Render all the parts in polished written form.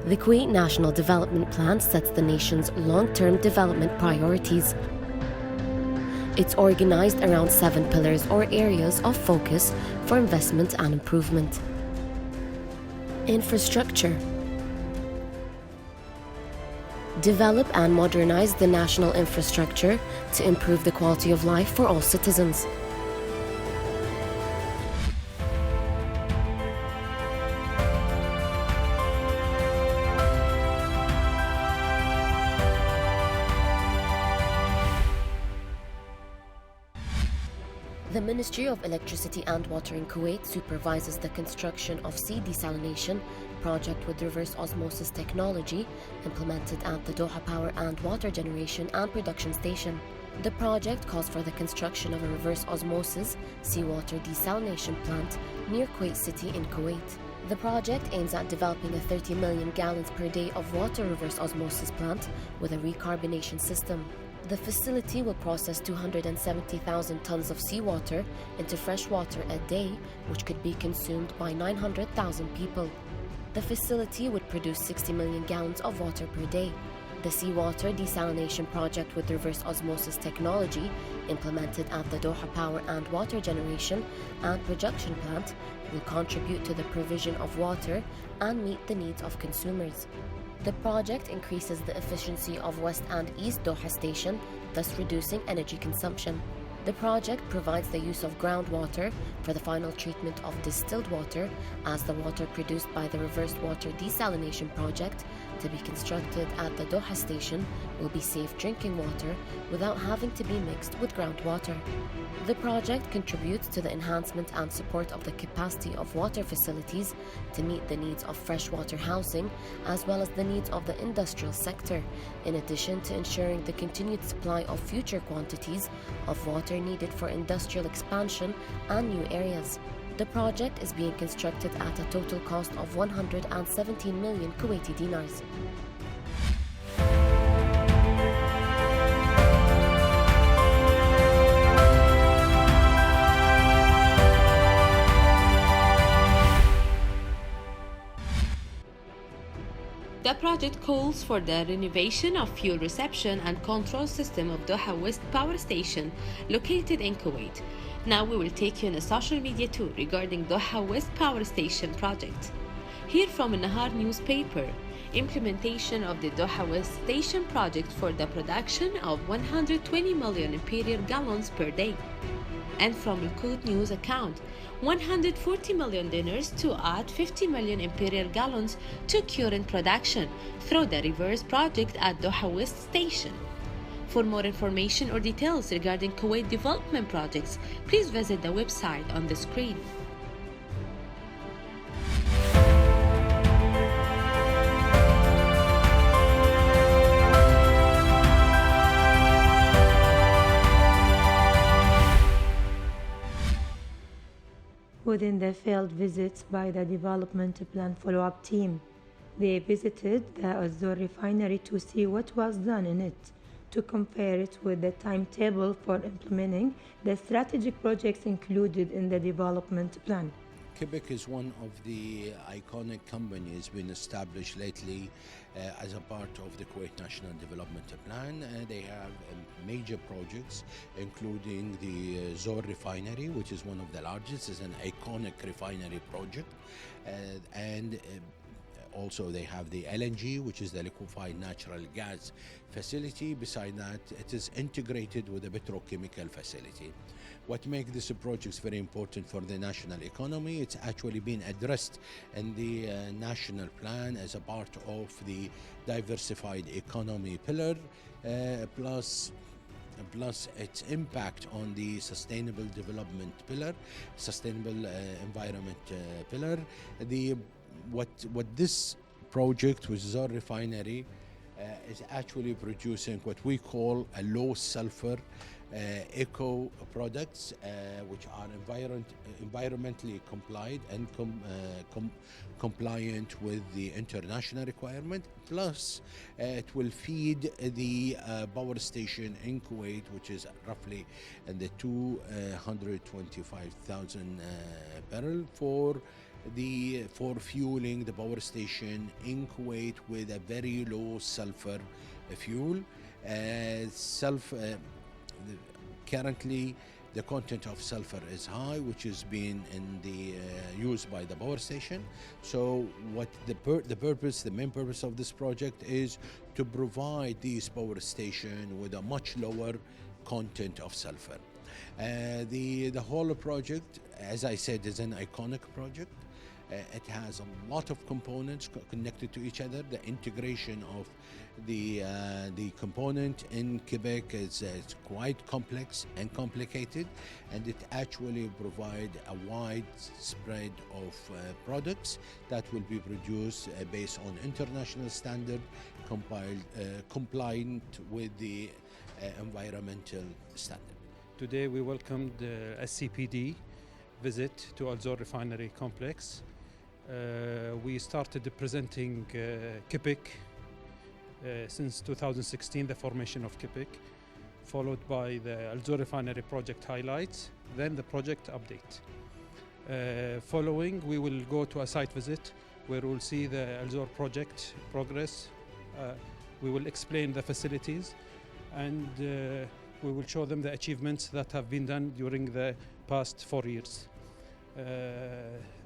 The Kuwait National Development Plan sets the nation's long-term development priorities. It's organized around 7 pillars or areas of focus for investment and improvement. Infrastructure. Develop and modernize the national infrastructure to improve the quality of life for all citizens. The Ministry of Electricity and Water in Kuwait supervises the construction of sea desalination project with reverse osmosis technology implemented at the Doha Power and Water Generation and Production Station. The project calls for the construction of a reverse osmosis seawater desalination plant near Kuwait City in Kuwait. The project aims at developing a 30 million gallons per day of water reverse osmosis plant with a recarbonation system. The facility will process 270,000 tons of seawater into fresh water a day, which could be consumed by 900,000 people. The facility would produce 60 million gallons of water per day. The seawater desalination project with reverse osmosis technology, implemented at the Doha Power and Water Generation and Production Plant, will contribute to the provision of water and meet the needs of consumers. The project increases the efficiency of West and East Doha Station, thus reducing energy consumption. The project provides the use of groundwater for the final treatment of distilled water, as the water produced by the reversed water desalination project to be constructed at the Doha Station will be safe drinking water without having to be mixed with groundwater. The project contributes to the enhancement and support of the capacity of water facilities to meet the needs of freshwater housing as well as the needs of the industrial sector, in addition to ensuring the continued supply of future quantities of water needed for industrial expansion and new areas. The project is being constructed at a total cost of 117 million Kuwaiti dinars. The project calls for the renovation of fuel reception and control system of Doha West Power Station located in Kuwait. Now we will take you on a social media tour regarding Doha West Power Station project. Here from Nahar newspaper, implementation of the Doha West Station project for the production of 120 million imperial gallons per day. And from Al-Kout news account, 140 million dinars to add 50 million imperial gallons to current production through the reverse project at Doha West Station. For more information or details regarding Kuwait development projects, please visit the website on the screen. Within the failed visits by the development plan follow-up team, they visited the Al-Zour refinery to see what was done in it, to compare it with the timetable for implementing the strategic projects included in the development plan. Quebec is one of the iconic companies been established lately as a part of the Kuwait National Development Plan. They have major projects, including the Zour refinery, which is one of the largest. It's an iconic refinery project, and also they have the LNG, which is the liquefied natural gas facility. Beside that, it is integrated with a petrochemical facility. What makes this project very important for the national economy, it's actually been addressed in the national plan as a part of the diversified economy pillar, plus its impact on the sustainable development pillar, sustainable environment pillar. What this project with Zour refinery is actually producing what we call a low sulfur eco products, which are environmentally compliant and compliant with the international requirement. Plus, it will feed the power station in Kuwait, which is roughly in the 225,000 barrel for for fueling the power station in Kuwait with a very low sulfur fuel. Currently, the content of sulfur is high, which is being used by the power station. So, what the main purpose of this project is to provide these power station with a much lower content of sulfur. The whole project, as I said, is an iconic project. It has a lot of components connected to each other. The integration of the component in Quebec is quite complex and complicated, and it actually provide a wide spread of products that will be produced based on international standard, compliant with the environmental standard. Today we welcomed the SCPD visit to Al-Zour Refinery Complex. We started presenting KIPIC since 2016, the formation of KIPIC, followed by the Al-Zour Refinery project highlights, then the project update. Following, we will go to a site visit where we'll see the Al-Zour project progress. We will explain the facilities, and we will show them the achievements that have been done during the past 4 years.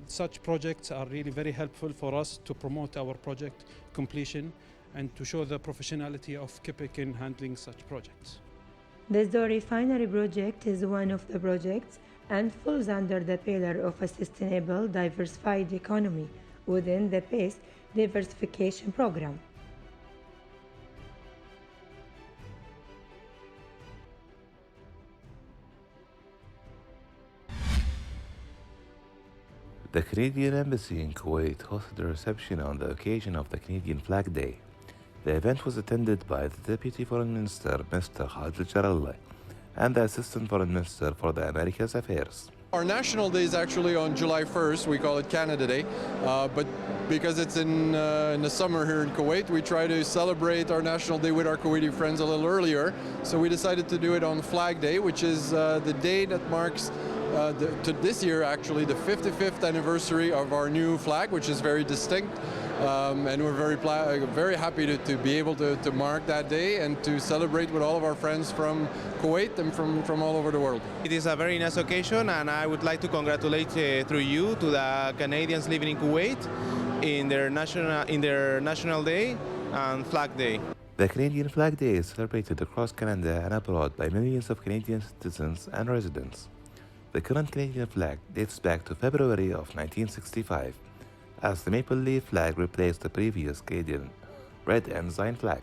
Such projects are really very helpful for us to promote our project completion and to show the professionality of KIPIC in handling such projects. The Zour Refinery project is one of the projects and falls under the pillar of a sustainable, diversified economy within the PACE diversification program. The Canadian Embassy in Kuwait hosted a reception on the occasion of the Canadian Flag Day. The event was attended by the Deputy Foreign Minister, Mr. Khalid Jarallah, and the Assistant Foreign Minister for the Americas Affairs. Our National Day is actually on July 1st. We call it Canada Day. But because it's in the summer here in Kuwait, we try to celebrate our National Day with our Kuwaiti friends a little earlier. So we decided to do it on Flag Day, which is the day that marks this year actually the 55th anniversary of our new flag, which is very distinct. And we're very happy to be able to mark that day and to celebrate with all of our friends from Kuwait and from all over the world. It is a very nice occasion, and I would like to congratulate through you to the Canadians living in Kuwait in their National Day and Flag Day. The Canadian Flag Day is celebrated across Canada and abroad by millions of Canadian citizens and residents. The current Canadian flag dates back to February of 1965, as the maple leaf flag replaced the previous Canadian red ensign flag.